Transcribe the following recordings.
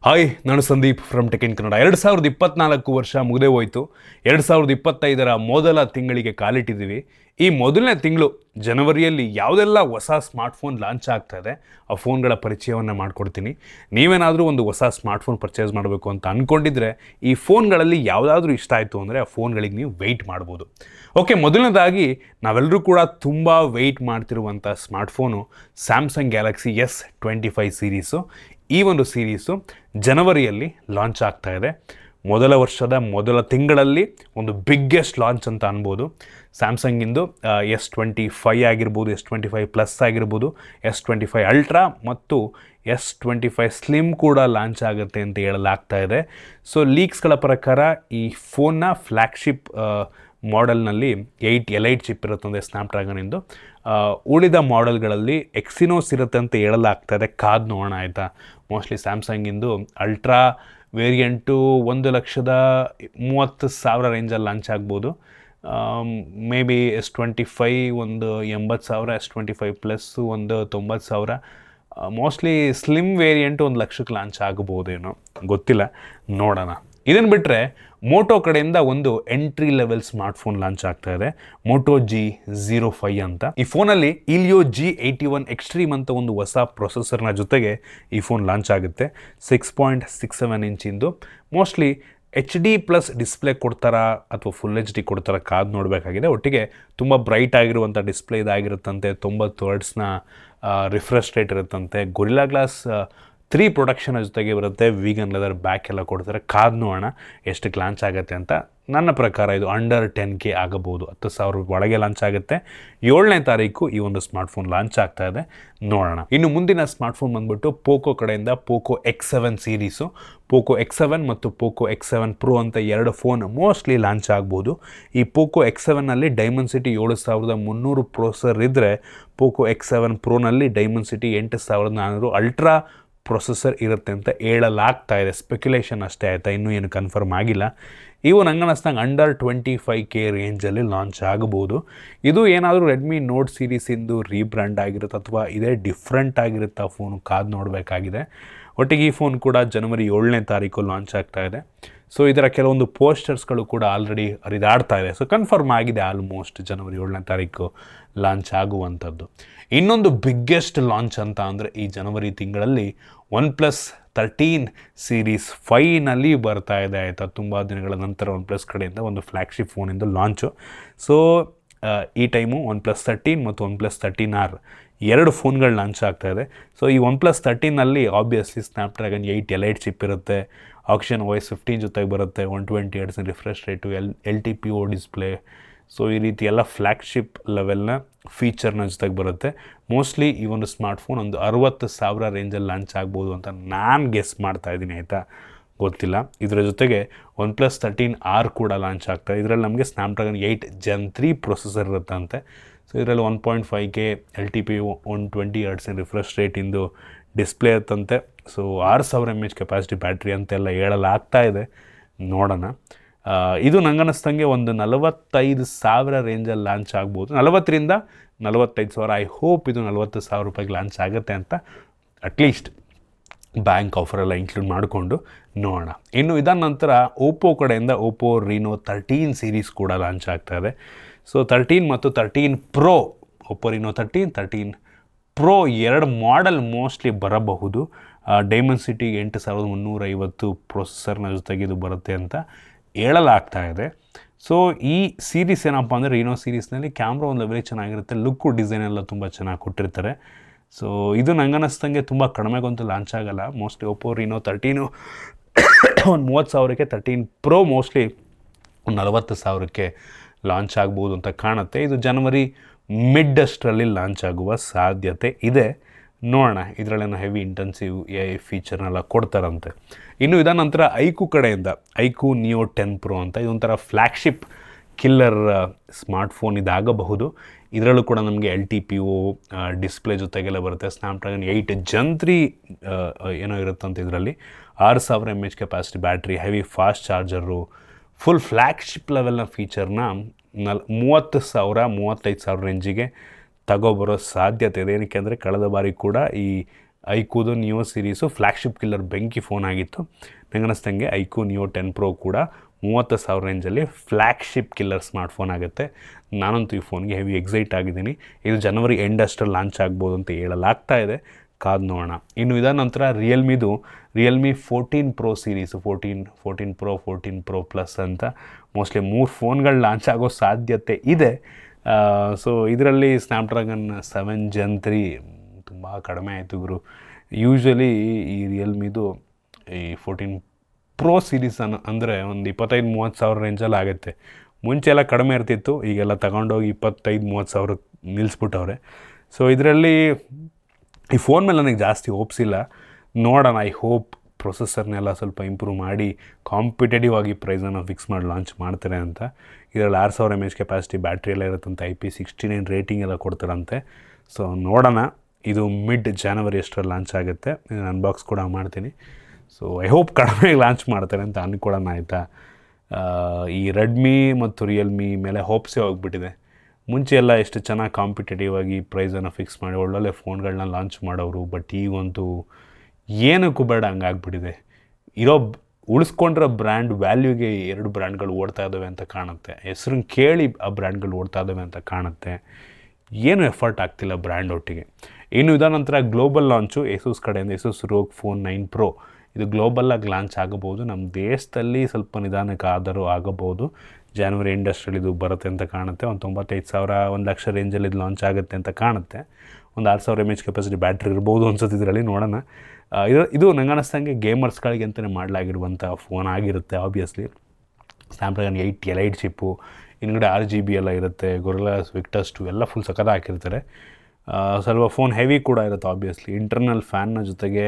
Hi, ನಾನು Sandeep from tech in Kannada. 2024 ವರ್ಷ ಮುಗಿದೇ ಹೋಯಿತು. 2025ರ ಮೊದಲ ತಿಂಗಳಿಗೆ ಕಾಲಿಟ್ಟಿದ್ದೀವಿ. ಈ ಮೊದಲನೇ ತಿಂಗಳು ಜನವರಿಯಲ್ಲಿ ಯಾವುದೆಲ್ಲ ಹೊಸ ಸ್ಮಾರ್ಟ್ಫೋನ್ ಲಾಂಚ್ ಆಗ್ತಾ ಇದೆ ಆ ಫೋನ್ಗಳ ಪರಿಚಯವನ್ನು ಮಾಡಿಕೊಡ್ತೀನಿ. ನೀವೇನಾದರೂ ಒಂದು ಹೊಸ ಸ್ಮಾರ್ಟ್ಫೋನ್ ಪರ್ಚೇಸ್ ಮಾಡಬೇಕು ಅಂತ ಅಂದ್ಕೊಂಡಿದ್ರೆ ಈ ಫೋನ್ಗಳಲ್ಲಿ ಯಾವುದಾದ್ರೂ ಇಷ್ಟ ಆಯಿತು ಅಂದರೆ ಆ ಫೋನ್ಗಳಿಗೆ ನೀವು ವೆಯ್ಟ್ ಮಾಡ್ಬೋದು. ಓಕೆ, ಮೊದಲನೇದಾಗಿ ನಾವೆಲ್ಲರೂ ಕೂಡ ತುಂಬ ವೆಯ್ಟ್ ಮಾಡ್ತಿರುವಂಥ smartphone Samsung Galaxy S25 series. ಈ ಒಂದು ಸೀರೀಸು ಜನವರಿಯಲ್ಲಿ ಲಾಂಚ್ ಆಗ್ತಾ ಇದೆ. ಮೊದಲ ವರ್ಷದ ಮೊದಲ ತಿಂಗಳಲ್ಲಿ ಒಂದು ಬಿಗ್ಗೆಸ್ಟ್ ಲಾಂಚ್ ಅಂತ ಅನ್ಬೋದು. ಸ್ಯಾಮ್ಸಂಗಿಂದು S25 ಆಗಿರ್ಬೋದು, S25 ಪ್ಲಸ್ ಆಗಿರ್ಬೋದು, S25 ಅಲ್ಟ್ರಾ ಮತ್ತು S25 ಸ್ಲಿಮ್ ಕೂಡ ಲಾಂಚ್ ಆಗುತ್ತೆ ಅಂತ ಹೇಳಲಾಗ್ತಾ ಇದೆ. ಸೊ ಲೀಕ್ಸ್ಗಳ ಪ್ರಕಾರ ಈ ಫೋನ್ನ ಫ್ಲ್ಯಾಗ್ಶಿಪ್ ಮಾಡೆಲ್ನಲ್ಲಿ 8 Elite ಚಿಪ್ ಇರುತ್ತದೆ ಸ್ನ್ಯಾಪ್ಡ್ರ್ಯಾಗನಿಂದು. ಉಳಿದ ಮಾಡೆಲ್ಗಳಲ್ಲಿ ಎಕ್ಸಿನೋಸ್ ಇರುತ್ತೆ ಅಂತ ಹೇಳಲಾಗ್ತಾ ಇದೆ. ಕಾದು ನೋಡೋಣ ಆಯಿತಾ. ಮೋಸ್ಟ್ಲಿ ಸ್ಯಾಮ್ಸಂಗಿಂದು ಅಲ್ಟ್ರಾ ವೇರಿಯಂಟು 1,30,000 ರೇಂಜಲ್ಲಿ ಲಾಂಚ್ ಆಗ್ಬೋದು. ಮೇ ಬಿ S25 ಒಂದು 80,000, S25 ಪ್ಲಸ್ಸು ಒಂದು 90,000. ಮೋಸ್ಟ್ಲಿ ಸ್ಲಿಮ್ ವೇರಿಯಂಟು 1,00,000ಕ್ಕೆ ಲಾಂಚ್ ಆಗ್ಬೋದೇನೋ, ಗೊತ್ತಿಲ್ಲ, ನೋಡೋಣ. ಇದನ್ನು ಬಿಟ್ಟರೆ ಮೋಟೋ ಕಡೆಯಿಂದ ಒಂದು ಎಂಟ್ರಿ ಲೆವೆಲ್ ಸ್ಮಾರ್ಟ್ಫೋನ್ ಲಾಂಚ್ ಆಗ್ತಾ ಇದೆ, ಮೋಟೋ G05 ಅಂತ. ಈ ಫೋನಲ್ಲಿ ಇಲಿಯೋ G81 ಎಕ್ಸ್ಟ್ರೀಮ್ ಅಂತ ಒಂದು ಹೊಸ ಪ್ರೊಸೆಸರ್ನ ಜೊತೆಗೆ ಈ ಫೋನ್ ಲಾಂಚ್ ಆಗುತ್ತೆ. 6.67 ಇಂಚಿಂದು. ಮೋಸ್ಟ್ಲಿ HD ಪ್ಲಸ್ ಡಿಸ್ಪ್ಲೇ ಕೊಡ್ತಾರಾ ಅಥವಾ ಫುಲ್ HD ಕೊಡ್ತಾರಾ ಕಾದು ನೋಡಬೇಕಾಗಿದೆ. ಒಟ್ಟಿಗೆ ತುಂಬ ಬ್ರೈಟ್ ಆಗಿರುವಂಥ ಡಿಸ್ಪ್ಲೇ ಇದಾಗಿರುತ್ತಂತೆ. 90 ಹರ್ಟ್ಸ್ನ ರಿಫ್ರೆಶ್ ರೇಟ್ ಇರುತ್ತಂತೆ. ಗೊರಿಲ್ಲಾ ಗ್ಲಾಸ್ 3 ಪ್ರೊಡಕ್ಷನ್ ಜೊತೆಗೆ ಬರುತ್ತೆ. ವೀಗನ್ ಲೆದರ್ ಬ್ಯಾಕ್ ಎಲ್ಲ ಕೊಡ್ತಾರೆ. ಕಾದು ನೋಡೋಣ ಎಷ್ಟಕ್ಕೆ ಲಾಂಚ್ ಆಗುತ್ತೆ ಅಂತ. ನನ್ನ ಪ್ರಕಾರ ಇದು ಅಂಡರ್ 10K ಆಗಬಹುದು. 10,000 ಒಳಗೆ ಲಾಂಚ್ ಆಗುತ್ತೆ. 7ನೇ ತಾರೀಕು ಈ ಒಂದು ಸ್ಮಾರ್ಟ್ಫೋನ್ ಲಾಂಚ್ ಆಗ್ತಾ ಇದೆ, ನೋಡೋಣ. ಇನ್ನು ಮುಂದಿನ ಸ್ಮಾರ್ಟ್ಫೋನ್ ಬಂದ್ಬಿಟ್ಟು ಪೋಕೋ ಕಡೆಯಿಂದ Poco X7 series. Poco X7 ಮತ್ತು ಪೋಕೋ X7 Pro ಅಂತ 2 ಫೋನ್ ಮೋಸ್ಟ್ಲಿ ಲಾಂಚ್ ಆಗ್ಬೋದು. ಈ ಪೋಕೋ X7ನಲ್ಲಿ ಡೈಮೆನ್ಸಿಟಿ 7300 ಪ್ರೊಸೆಸರ್ ಇದ್ದರೆ ಪೋಕೋ X7 Proನಲ್ಲಿ ಡೈಮೆನ್ಸಿಟಿ 8400 ಅಲ್ಟ್ರಾ ಪ್ರೊಸೆಸರ್ ಇರುತ್ತೆ ಅಂತ ಹೇಳಲಾಗ್ತಾ ಇದೆ. ಸ್ಪೆಕ್ಯುಲೇಷನ್ ಅಷ್ಟೇ ಆಯಿತಾ, ಇನ್ನೂ ಏನು ಕನ್ಫರ್ಮ್ ಆಗಿಲ್ಲ. ಇವು ನಂಗೆ ಅನ್ನಿಸ್ದಂಗೆ ಅಂಡರ್ 25K ರೇಂಜಲ್ಲಿ ಲಾಂಚ್ ಆಗ್ಬೋದು. ಇದು ಏನಾದರೂ ರೆಡ್ಮಿ ನೋಟ್ ಸೀರೀಸಿಂದು ರೀಬ್ರ್ಯಾಂಡ್ ಆಗಿರುತ್ತೆ ಅಥವಾ ಇದೇ ಡಿಫ್ರೆಂಟ್ ಆಗಿರುತ್ತೆ ಆ ಫೋನು, ಕಾದು ನೋಡಬೇಕಾಗಿದೆ. ಒಟ್ಟಿಗೆ ಈ ಫೋನ್ ಕೂಡ ಜನವರಿ 7ನೇ ತಾರೀಕು ಲಾಂಚ್ ಆಗ್ತಾ ಇದೆ. ಸೊ ಇದರ ಕೆಲವೊಂದು ಪೋಸ್ಟರ್ಸ್ಗಳು ಕೂಡ ಆಲ್ರೆಡಿ ಹರಿದಾಡ್ತಾ ಇದೆ. ಸೊ ಕನ್ಫರ್ಮ್ ಆಗಿದೆ ಆಲ್ಮೋಸ್ಟ್ ಜನವರಿ 7ನೇ ತಾರೀಕು ಲಾಂಚ್ ಆಗುವಂಥದ್ದು. ಇನ್ನೊಂದು ಬಿಗ್ಗೆಸ್ಟ್ ಲಾಂಚ್ ಅಂತ ಅಂದರೆ ಈ ಜನವರಿ ತಿಂಗಳಲ್ಲಿ OnePlus 13 ಸೀರೀಸ್ 5ನಲ್ಲಿ ಬರ್ತಾ ಇದೆ ಆಯಿತಾ. ತುಂಬ ದಿನಗಳ ನಂತರ OnePlus ಕಡೆಯಿಂದ ಒಂದು ಫ್ಲ್ಯಾಗ್ಶಿಪ್ ಫೋನಿಂದ ಲಾಂಚು. ಸೊ ಈ ಟೈಮು OnePlus 13 ಮತ್ತು OnePlus 13R 2 ಫೋನ್ಗಳು ಲಾಂಚ್ ಆಗ್ತಾ ಇದೆ. ಸೊ ಈ OnePlus 13ನಲ್ಲಿ ಆಬ್ವಿಯಸ್ಲಿ ಸ್ನ್ಯಾಪ್ಡ್ರ್ಯಾಗನ್ 8 Elite ಚಿಪ್ ಇರುತ್ತೆ. ಆಕ್ಷನ್ OS 15 ಜೊತೆಗೆ ಬರುತ್ತೆ. 120 hertz refresh rate, LTPO display. So ಈ ರೀತಿ ಎಲ್ಲ ಫ್ಲ್ಯಾಗ್ಶಿಪ್ ಲೆವೆಲ್ನ ಫೀಚರ್ನ ಜೊತೆಗೆ ಬರುತ್ತೆ. ಮೋಸ್ಟ್ಲಿ ಈ ಒಂದು ಸ್ಮಾರ್ಟ್ಫೋನ್ ಒಂದು 60,000 ರೇಂಜಲ್ಲಿ ಲಾಂಚ್ ಆಗ್ಬೋದು ಅಂತ ನಾನು ಗೆಸ್ ಮಾಡ್ತಾಯಿದ್ದೀನಿ ಆಯಿತಾ, ಗೊತ್ತಿಲ್ಲ. ಇದರ ಜೊತೆಗೆ OnePlus 13R ಕೂಡ ಲಾಂಚ್ ಆಗ್ತದೆ. ಇದರಲ್ಲಿ ನಮಗೆ ಸ್ನ್ಯಾಪ್ಡ್ರ್ಯಾಗನ್ 8 Gen 3 ಪ್ರೊಸೆಸರ್ ಇರುತ್ತಂತೆ. ಸೊ ಇದರಲ್ಲಿ 1.5K LTPO 120 ಹರ್ಟ್ಸ್ ರಿಫ್ರೆಶ್ ರೇಟಿಂದು ಡಿಸ್ಪ್ಲೇ ಇರುತ್ತಂತೆ. ಸೊ 6000 mAh ಕೆಪಾಸಿಟಿ ಬ್ಯಾಟ್ರಿ ಅಂತೆಲ್ಲ ಹೇಳಲಾಗ್ತಾ ಇದೆ, ನೋಡೋಣ. ಇದು ನಂಗನ್ನಿಸ್ದಂಗೆ ಒಂದು 45,000 ರೇಂಜಲ್ಲಿ ಲಾಂಚ್ ಆಗ್ಬೋದು. 40ರಿಂದ 45,000. ಐ ಹೋಪ್ ಇದು 40,000 ರೂಪಾಯಿಗೆ ಲಾಂಚ್ ಆಗುತ್ತೆ ಅಂತ ಅಟ್ಲೀಸ್ಟ್ ಬ್ಯಾಂಕ್ ಆಫರೆಲ್ಲ ಇನ್ಕ್ಲೂಡ್ ಮಾಡಿಕೊಂಡು ನೋಡೋಣ. ಇನ್ನು ಇದಾದ ನಂತರ ಓಪೋ ಕಡೆಯಿಂದ ಓಪೋ Reno 13 ಸೀರೀಸ್ ಕೂಡ ಲಾಂಚ್ ಆಗ್ತಾ ಇದೆ. ಸೊ 13 ಮತ್ತು 13 Pro, Oppo Reno 13, 13 Pro 2 model mostly ಬರಬಹುದು. ಡೈಮೆನ್ಸಿಟಿ 8350 ಪ್ರೊಸೆಸರ್ನ ಜೊತೆಗೆ ಇದು ಬರುತ್ತೆ ಅಂತ ಹೇಳಲಾಗ್ತಾ ಇದೆ. ಸೊ ಈ ಸೀರೀಸ್ ಏನಪ್ಪ ಅಂದರೆ Reno ಸೀರೀಸ್ನಲ್ಲಿ ಕ್ಯಾಮ್ರಾ ಒಂದು ಲೆವೆಲ್ ಚೆನ್ನಾಗಿರುತ್ತೆ. ಲುಕ್ಕು ಡಿಸೈನ್ ಎಲ್ಲ ತುಂಬ ಚೆನ್ನಾಗಿ ಕೊಟ್ಟಿರ್ತಾರೆ. ಸೊ ಇದು ನಂಗೆ ಅನ್ನಿಸ್ದಂಗೆ ತುಂಬ ಕಡಿಮೆಗಂತೂ ಲಾಂಚ್ ಆಗಲ್ಲ. ಮೋಸ್ಟ್ಲಿ ಓಪೋ Reno 13 ಒಂದು 30,000ಕ್ಕೆ, 13 Pro ಮೋಸ್ಟ್ಲಿ ಒಂದು 40,000ಕ್ಕೆ ಲಾಂಚ್ ಆಗ್ಬೋದು ಅಂತ ಕಾಣುತ್ತೆ. ಇದು ಜನವರಿ ಮಿಡ್ ಅಷ್ಟರಲ್ಲಿ ಲಾಂಚ್ ಆಗುವ ಸಾಧ್ಯತೆ ಇದೆ, ನೋಡೋಣ. ಇದರಲ್ಲೇನೋ ಹೆವಿ ಇಂಟೆನ್ಸಿವ್ AI ಫೀಚರ್ನೆಲ್ಲ ಕೊಡ್ತಾರಂತೆ. ಇನ್ನು ಇದಾದ ನಂತರ ಐಕು ಕಡೆಯಿಂದ ಐಕು Neo 10 Pro ಅಂತ ಇದೊಂಥರ ಫ್ಲ್ಯಾಗ್ಶಿಪ್ ಕಿಲ್ಲರ್ ಸ್ಮಾರ್ಟ್ಫೋನ್ ಇದಾಗಬಹುದು. ಇದರಲ್ಲೂ ಕೂಡ ನಮಗೆ LTPO ಡಿಸ್ಪ್ಲೇ ಜೊತೆಗೆಲ್ಲ ಬರುತ್ತೆ. ಸ್ನ್ಯಾಪ್ಡ್ರ್ಯಾಗನ್ 8 Gen 3 ಏನೋ ಇರುತ್ತಂತೆ. ಇದರಲ್ಲಿ 6000 mAh capacity battery, heavy fast charger, full flagship ಲೆವೆಲ್ನ ಫೀಚರ್ನ 30,000-35,000 ರೇಂಜಿಗೆ ತಗೊಬರೋ ಸಾಧ್ಯತೆ ಇದೆ. ಏನಕ್ಕೆ ಅಂದರೆ ಕಳೆದ ಬಾರಿ ಕೂಡ ಈ ಐಕೂದು ನಿಯೋ ಸೀರೀಸು ಫ್ಲ್ಯಾಗ್ಶಿಪ್ ಕಿಲ್ಲರ್ ಬೆಂಕಿ ಫೋನ್ ಆಗಿತ್ತು. ನಂಗೆ ಅನ್ನಿಸ್ದಂಗೆ ಐಕೂ ನಿಯೋ 10 Pro ಕೂಡ 30,000 ರೇಂಜಲ್ಲಿ ಫ್ಲ್ಯಾಗ್ಶಿಪ್ ಕಿಲ್ಲರ್ ಸ್ಮಾರ್ಟ್ಫೋನ್ ಆಗುತ್ತೆ. ನಾನಂತೂ ಈ ಫೋನ್ಗೆ ಹೆವಿ ಎಕ್ಸೈಟ್ ಆಗಿದ್ದೀನಿ. ಇದು ಜನವರಿ ಎಂಡ್ ಅಷ್ಟರಲ್ಲಿ ಲಾಂಚ್ ಆಗ್ಬೋದು ಅಂತ ಹೇಳಲಾಗ್ತಾ ಇದೆ, ಕಾದು ನೋಡೋಣ. ಇನ್ನು ಇದಾದ ನಂತರ Realme 14 Pro series 14 Pro 14 Pro plus ಅಂತ ಮೋಸ್ಟ್ಲಿ 3 ಫೋನ್ಗಳು ಲಾಂಚ್ ಆಗೋ ಸಾಧ್ಯತೆ ಇದೆ. ಸೊ ಇದರಲ್ಲಿ ಸ್ನ್ಯಾಪ್ಡ್ರ್ಯಾಗನ್ 7 Gen 3 ತುಂಬ ಕಡಿಮೆ ಆಯಿತು ಗುರು. ಯೂಶ್ವಲಿ ಈ ರಿಯಲ್ಮಿದು ಈ 14 Pro ಸೀರೀಸ್ ಅಂದರೆ ಒಂದು 25-30,000 ರೇಂಜಲ್ಲಿ ಆಗುತ್ತೆ. ಮುಂಚೆ ಎಲ್ಲ ಕಡಿಮೆ ಇರ್ತಿತ್ತು, ಈಗೆಲ್ಲ ತಗೊಂಡೋಗಿ 25-30,000 ನಿಲ್ಲಿಸ್ಬಿಟ್ಟವ್ರೆ. ಸೊ ಇದರಲ್ಲಿ ಈ ಫೋನ್ ಮೇಲೆ ನನಗೆ ಜಾಸ್ತಿ ಹೋಪ್ಸ್ ಇಲ್ಲ. ನೋಡೋಣ, ಐ ಹೋಪ್ ಪ್ರೊಸೆಸರ್ನೆಲ್ಲ ಸ್ವಲ್ಪ ಇಂಪ್ರೂವ್ ಮಾಡಿ ಕಾಂಪಿಟೇಟಿವ್ ಆಗಿ ಪ್ರೈಸನ್ನು ಫಿಕ್ಸ್ ಮಾಡಿ ಲಾಂಚ್ ಮಾಡ್ತಾರೆ ಅಂತ. ಇದರಲ್ಲಿ 6000 mAh ಕೆಪಾಸಿಟಿ ಬ್ಯಾಟ್ರಿ ಎಲ್ಲ ಇರುತ್ತಂತೆ, IP69 ರೇಟಿಂಗ್ ಎಲ್ಲ ಕೊಡ್ತಾರಂತೆ. ಸೊ ನೋಡೋಣ, ಇದು ಮಿಡ್ ಜನವರಿ ಅಷ್ಟರಲ್ಲಿ ಲಾಂಚ್ ಆಗುತ್ತೆ. ನಾನು ಅನ್ಬಾಕ್ಸ್ ಕೂಡ ಮಾಡ್ತೀನಿ. ಸೊ ಐ ಹೋಪ್ ಕಡಿಮೆಗೆ ಲಾಂಚ್ ಮಾಡ್ತಾರೆ ಅಂತ ಅಂದ್ಕೊಳ್ಳೋಣ, ಆಯಿತಾ. ಈ ರೆಡ್ಮಿ ಮತ್ತು ರಿಯಲ್ಮಿ ಮೇಲೆ ಹೋಪ್ಸೇ ಹೋಗ್ಬಿಟ್ಟಿದೆ. ಮುಂಚೆ ಎಲ್ಲ ಎಷ್ಟು ಚೆನ್ನಾಗಿ ಕಾಂಪಿಟೇಟಿವ್ ಆಗಿ ಪ್ರೈಸನ್ನು ಫಿಕ್ಸ್ ಮಾಡಿ ಒಳ್ಳೊಳ್ಳೆ ಫೋನ್ಗಳನ್ನ ಲಾಂಚ್ ಮಾಡೋರು. ಬಟ್ ಈಗಂತೂ ಏನಕ್ಕೂ ಬೇಡ ಹಂಗಾಗ್ಬಿಟ್ಟಿದೆ. ಉಳಿಸ್ಕೊಂಡಿರೋ ಬ್ರ್ಯಾಂಡ್ ವ್ಯಾಲ್ಯೂಗೆ 2 ಬ್ರ್ಯಾಂಡ್ಗಳು ಓಡ್ತಾ ಇದ್ದಾವೆ ಅಂತ ಕಾಣುತ್ತೆ. ಹೆಸ್ರನ್ನ ಕೇಳಿ ಆ ಬ್ರ್ಯಾಂಡ್ಗಳು ಓಡ್ತಾ ಇದ್ದಾವೆ ಅಂತ ಕಾಣುತ್ತೆ. ಏನು ಎಫರ್ಟ್ ಆಗ್ತಿಲ್ಲ ಬ್ರ್ಯಾಂಡ್ ಒಟ್ಟಿಗೆ. ಇನ್ನು ಇದಾದ ನಂತರ ಗ್ಲೋಬಲ್ ಲಾಂಚು ಏಸೂಸ್ ಕಡೆಯಿಂದ ಏಸೂಸ್ ROG Phone 9 Pro. ಇದು ಗ್ಲೋಬಲ್ಲಾಗಿ ಲಾಂಚ್ ಆಗಬಹುದು. ನಮ್ಮ ದೇಶದಲ್ಲಿ ಸ್ವಲ್ಪ ನಿಧಾನಕ್ಕೆ ಆದರೂ ಆಗಬಹುದು. ಜನವರಿ ಇಂಡಸ್ಟ್ರಿಯಲ್ಲಿ ಇದು ಬರುತ್ತೆ ಅಂತ ಕಾಣುತ್ತೆ. ಒಂದು 95,000 1 ಲಕ್ಷ ರೇಂಜಲ್ಲಿ ಇದು ಲಾಂಚ್ ಆಗುತ್ತೆ ಅಂತ ಕಾಣುತ್ತೆ. ಒಂದು 6000 mAh ಕೆಪಾಸಿಟಿ ಬ್ಯಾಟ್ರಿ ಇರ್ಬೋದು ಅನ್ಸುತ್ತೆ ಇದರಲ್ಲಿ, ನೋಡೋಣ. ಇದು ನಂಗೆ ಅನ್ನಿಸ್ದಂಗೆ ಗೇಮರ್ಸ್ಗಳಿಗೆ ಅಂತಲೇ ಮಾಡಲಾಗಿರುವಂಥ ಫೋನ್ ಆಗಿರುತ್ತೆ. ಆಬ್ವಿಯಸ್ಲಿ ಸ್ನ್ಯಾಪ್ಡ್ರ್ಯಾಗನ್ 8 Elite ಚಿಪ್ಪು, ಹಿಂದ್ಗಡೆ 6GB ಎಲ್ಲ ಇರುತ್ತೆ. ಗೊರಿಲ್ಲಾ ವಿಕ್ಟರ್ಸ್ 2 ಎಲ್ಲ ಫುಲ್ ಸಖತ್ ಹಾಕಿರ್ತಾರೆ. ಸ್ವಲ್ಪ ಫೋನ್ ಹೆವಿ ಕೂಡ ಇರುತ್ತೆ. ಆಬ್ವಿಯಸ್ಲಿ ಇಂಟರ್ನಲ್ ಫ್ಯಾನ್ನ ಜೊತೆಗೆ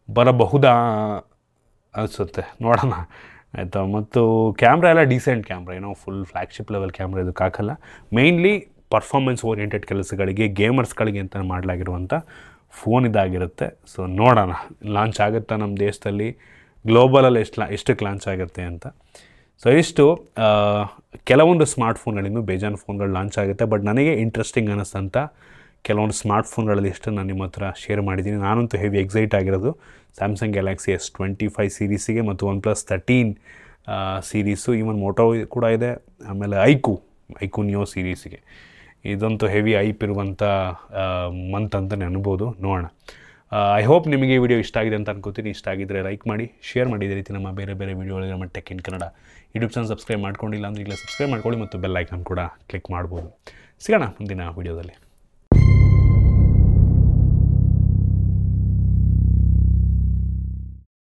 ಬರಬಹುದಾ ಅನಿಸುತ್ತೆ, ನೋಡೋಣ, ಆಯಿತಾ. ಮತ್ತು ಕ್ಯಾಮ್ರಾ ಎಲ್ಲ ಡೀಸೆಂಟ್ ಕ್ಯಾಮ್ರಾ, ಏನೋ ಫುಲ್ ಫ್ಲ್ಯಾಗ್ಶಿಪ್ ಲೆವೆಲ್ ಕ್ಯಾಮ್ರಾ ಇದಕ್ಕೆ ಹಾಕಲ್ಲ. ಮೇಯ್ನ್ಲಿ ಪರ್ಫಾರ್ಮೆನ್ಸ್ ಓರಿಯೆಂಟೆಡ್ ಕೆಲಸಗಳಿಗೆ, ಗೇಮರ್ಸ್ಗಳಿಗೆ ಅಂತ ಮಾಡಲಾಗಿರುವಂಥ ಫೋನ್ ಇದಾಗಿರುತ್ತೆ. ಸೊ ನೋಡೋಣ, ಲಾಂಚ್ ಆಗುತ್ತಾ ನಮ್ಮ ದೇಶದಲ್ಲಿ, ಗ್ಲೋಬಲಲ್ಲಿ ಎಷ್ಟಕ್ಕೆ ಲಾಂಚ್ ಆಗುತ್ತೆ ಅಂತ. ಸೊ ಇಷ್ಟು ಕೆಲವೊಂದು ಸ್ಮಾರ್ಟ್ಫೋನ್ಗಳಿಂದ ಬೇಜಾನ್ ಫೋನ್ಗಳು ಲಾಂಚ್ ಆಗುತ್ತೆ. ಬಟ್ ನನಗೆ ಇಂಟ್ರೆಸ್ಟಿಂಗ್ ಅನ್ನಿಸ್ತಂಥ ಕೆಲವೊಂದು ಸ್ಮಾರ್ಟ್ಫೋನ್ಗಳಲ್ಲಿ ಇಷ್ಟು ನಾನು ನಿಮ್ಮ ಹತ್ರ ಶೇರ್ ಮಾಡಿದ್ದೀನಿ. ನಾನಂತೂ ಹೆವಿ ಎಕ್ಸೈಟ್ ಆಗಿರೋದು ಸ್ಯಾಮ್ಸಂಗ್ ಗ್ಯಾಲಕ್ಸಿ S25 ಸೀರೀಸಿಗೆ ಮತ್ತು OnePlus 13 ಸೀರೀಸು, ಈವನ್ ಮೋಟೋ ಕೂಡ ಇದೆ. ಆಮೇಲೆ ಐಕು ನಿಯೋ ಸೀರೀಸಿಗೆ ಇದಂತೂ ಹೆವಿ ಐಪ್ ಇರುವಂಥ ಮಂತ್ ಅಂತಲೇ ಅನ್ಬೋದು. ನೋಡೋಣ. ಐ ಹೋಪ್ ನಿಮಗೆ ಈ ವಿಡಿಯೋ ಇಷ್ಟ ಆಗಿದೆ ಅಂತ ಅನ್ಕೋತೀನಿ. ಇಷ್ಟ ಆಗಿದ್ದರೆ ಲೈಕ್ ಮಾಡಿ, ಶೇರ್ ಮಾಡಿ. ಇದೇ ರೀತಿ ನಮ್ಮ ಬೇರೆ ವಿಡಿಯೋಗಳಿಗೆ ನಮ್ಮ tech in Kannada YouTube channel subscribe ಮಾಡ್ಕೊಂಡಿಲ್ಲ ಅಂದರೆ ಈಗಲೇ ಸಬ್ಸ್ಕ್ರೈಬ್ ಮಾಡ್ಕೊಳ್ಳಿ ಮತ್ತು ಬೆಲ್ ಐಕಾನ್ ಕೂಡ ಕ್ಲಿಕ್ ಮಾಡ್ಬೋದು. ಸಿಗೋಣ ಮುಂದಿನ ವಿಡಿಯೋದಲ್ಲಿ.